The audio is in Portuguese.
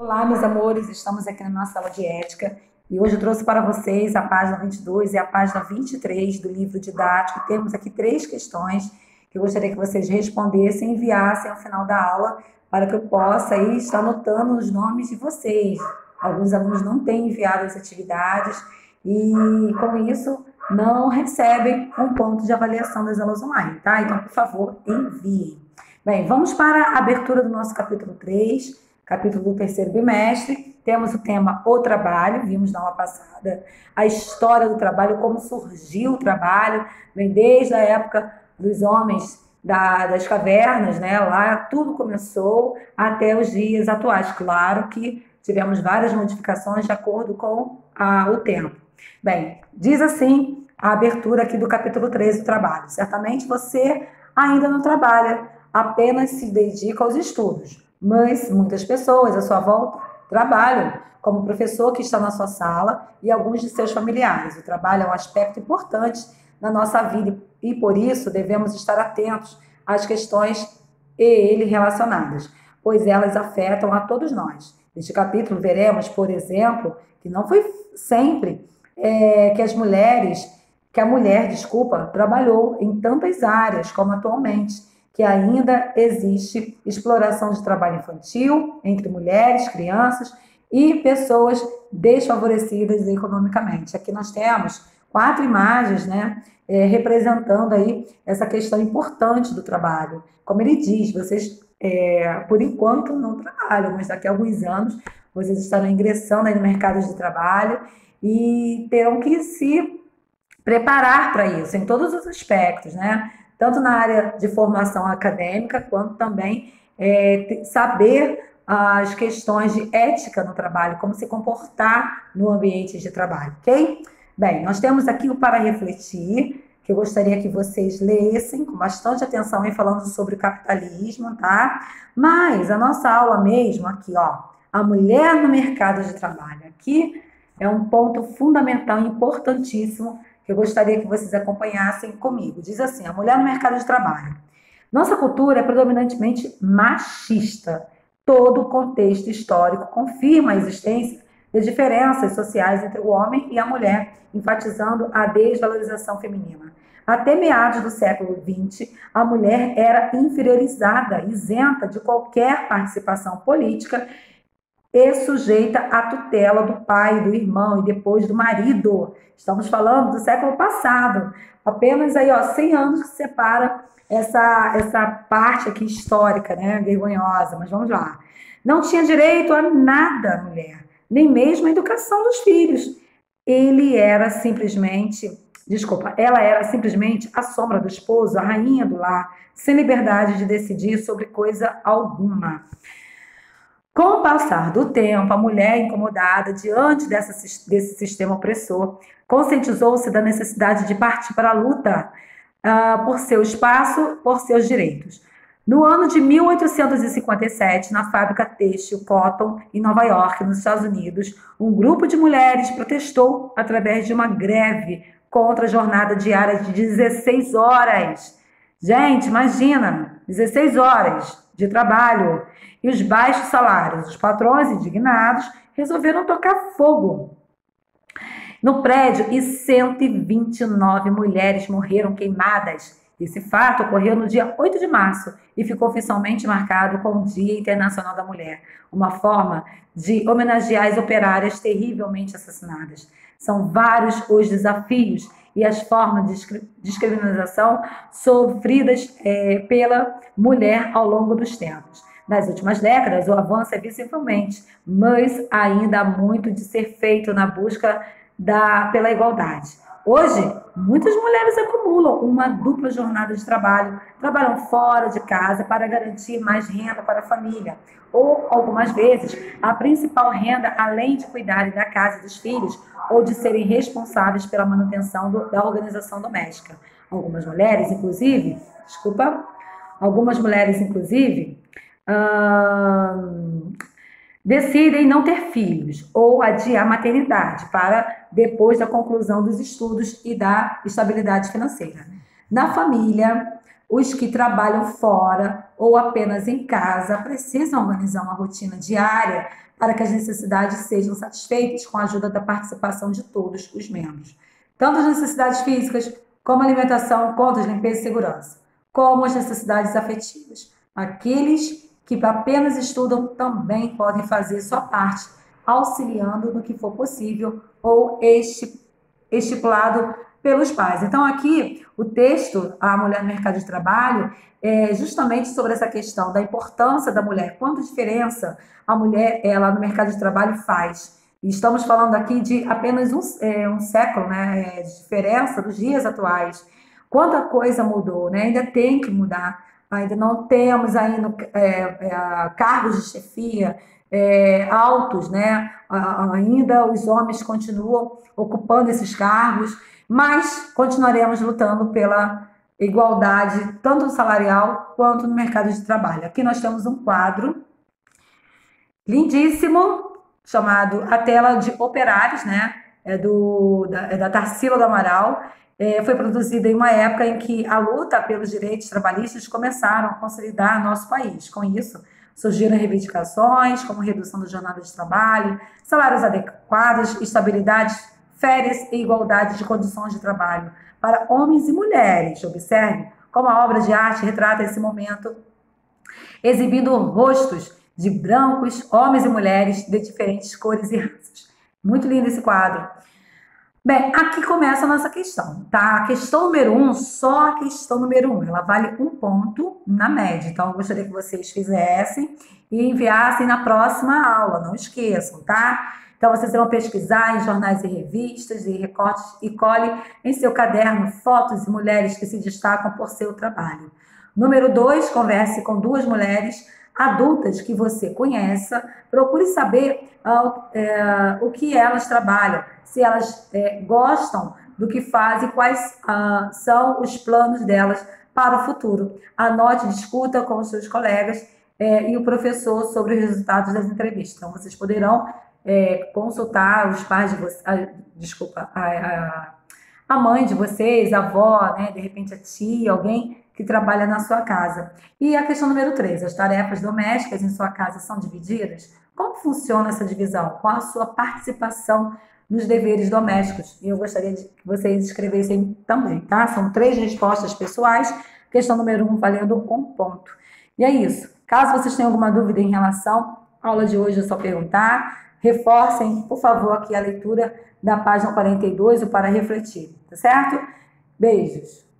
Olá, meus amores, estamos aqui na nossa aula de ética e hoje eu trouxe para vocês a página 22 e a página 23 do livro didático. Temos aqui 3 questões que eu gostaria que vocês respondessem e enviassem ao final da aula para que eu possa aí estar anotando os nomes de vocês. Alguns alunos não têm enviado as atividades e, com isso, não recebem um ponto de avaliação das aulas online, tá? Então, por favor, enviem. Bem, vamos para a abertura do nosso capítulo 3, capítulo do terceiro bimestre. Temos o tema O Trabalho, vimos na aula passada a história do trabalho, como surgiu o trabalho, vem desde a época dos homens das cavernas, né? Lá tudo começou até os dias atuais. Claro que tivemos várias modificações de acordo com o tempo. Bem, diz assim a abertura aqui do capítulo 3 do trabalho. Certamente você ainda não trabalha, apenas se dedica aos estudos. Mas muitas pessoas à sua volta trabalham, como o professor que está na sua sala e alguns de seus familiares. O trabalho é um aspecto importante na nossa vida e, por isso, devemos estar atentos às questões e ele relacionadas, pois elas afetam a todos nós. Neste capítulo, veremos, por exemplo, que não foi sempre que a mulher, trabalhou em tantas áreas como atualmente, que ainda existe exploração de trabalho infantil entre mulheres, crianças e pessoas desfavorecidas economicamente. Aqui nós temos 4 imagens, né, representando aí essa questão importante do trabalho. Como ele diz, vocês, por enquanto, não trabalham, mas daqui a alguns anos vocês estarão ingressando aí no mercado de trabalho e terão que se preparar para isso, em todos os aspectos, né? Tanto na área de formação acadêmica, quanto também saber as questões de ética no trabalho, como se comportar no ambiente de trabalho, ok? Bem, nós temos aqui o para refletir, que eu gostaria que vocês lessem com bastante atenção, aí falando sobre o capitalismo, tá? Mas a nossa aula mesmo aqui, ó, a mulher no mercado de trabalho, aqui é um ponto fundamental e importantíssimo que eu gostaria que vocês acompanhassem comigo. Diz assim, a mulher no mercado de trabalho. Nossa cultura é predominantemente machista. Todo o contexto histórico confirma a existência de diferenças sociais entre o homem e a mulher, enfatizando a desvalorização feminina. Até meados do século XX, a mulher era inferiorizada, isenta de qualquer participação política e sujeita à tutela do pai, do irmão e depois do marido. Estamos falando do século passado. Apenas aí, ó, 100 anos que separa essa parte aqui histórica, né, vergonhosa, mas vamos lá. Não tinha direito a nada a mulher, nem mesmo a educação dos filhos. Ela era simplesmente a sombra do esposo, a rainha do lar, sem liberdade de decidir sobre coisa alguma. Com o passar do tempo, a mulher, incomodada diante desse sistema opressor, conscientizou-se da necessidade de partir para a luta por seu espaço, por seus direitos. No ano de 1857, na fábrica têxtil Cotton, em Nova York, nos Estados Unidos, um grupo de mulheres protestou através de uma greve contra a jornada diária de 16 horas. Gente, imagina, 16 horas de trabalho e os baixos salários. Os patrões indignados resolveram tocar fogo no prédio e 129 mulheres morreram queimadas. Esse fato ocorreu no dia 8 de março e ficou oficialmente marcado como o Dia Internacional da Mulher, uma forma de homenagear as operárias terrivelmente assassinadas. São vários os desafios e as formas de discriminação sofridas pela mulher ao longo dos tempos. Nas últimas décadas, o avanço é visivelmente, mas ainda há muito de ser feito na busca pela igualdade. Hoje, muitas mulheres acumulam uma dupla jornada de trabalho, trabalham fora de casa para garantir mais renda para a família, ou, algumas vezes, a principal renda, além de cuidarem da casa e dos filhos, ou de serem responsáveis pela manutenção da organização doméstica. Algumas mulheres, inclusive, decidem não ter filhos ou adiar a maternidade para depois da conclusão dos estudos e da estabilidade financeira. Na família, os que trabalham fora ou apenas em casa precisam organizar uma rotina diária para que as necessidades sejam satisfeitas com a ajuda da participação de todos os membros. Tanto as necessidades físicas, como alimentação, contas, limpeza e segurança, como as necessidades afetivas. Aqueles que apenas estudam também podem fazer sua parte, auxiliando no que for possível ou estipulado pelos pais. Então, aqui, o texto, A Mulher no Mercado de Trabalho, é justamente sobre essa questão da importância da mulher, quanta diferença a mulher ela no mercado de trabalho faz. E estamos falando aqui de apenas um século, né, de diferença dos dias atuais. Quanta coisa mudou, né? Ainda tem que mudar. Ainda não temos ainda cargos de chefia altos, né? Ainda os homens continuam ocupando esses cargos, mas continuaremos lutando pela igualdade, tanto salarial quanto no mercado de trabalho. Aqui nós temos um quadro lindíssimo, chamado A Tela de Operários, né? Da Tarsila do Amaral. Foi produzido em uma época em que a luta pelos direitos trabalhistas começaram a consolidar nosso país. Com isso, surgiram reivindicações como redução da jornada de trabalho, salários adequados, estabilidade, férias e igualdade de condições de trabalho para homens e mulheres. Observe como a obra de arte retrata esse momento, exibindo rostos de brancos, homens e mulheres de diferentes cores e raças. Muito lindo esse quadro. Bem, aqui começa a nossa questão, tá? A questão número 1, só a questão número 1, ela vale 1 ponto na média. Então, eu gostaria que vocês fizessem e enviassem na próxima aula, não esqueçam, tá? Então, vocês irão pesquisar em jornais e revistas, e recortes, e cole em seu caderno fotos de mulheres que se destacam por seu trabalho. Número 2, converse com 2 mulheres adultas que você conheça, procure saber o que elas trabalham, se elas gostam do que fazem, quais são os planos delas para o futuro. Anote, discuta com os seus colegas e o professor sobre os resultados das entrevistas. Então, vocês poderão consultar os pais de vocês, a mãe de vocês, a avó, né, de repente a tia, alguém que trabalha na sua casa. E a questão número 3, as tarefas domésticas em sua casa são divididas? Como funciona essa divisão? Qual a sua participação nos deveres domésticos? E eu gostaria de que vocês escrevessem também, tá? São 3 respostas pessoais, questão número 1 valendo 1 ponto. E é isso. Caso vocês tenham alguma dúvida em relação à aula de hoje, é só perguntar. Reforcem, por favor, aqui a leitura da página 42, o Para Refletir, tá certo? Beijos!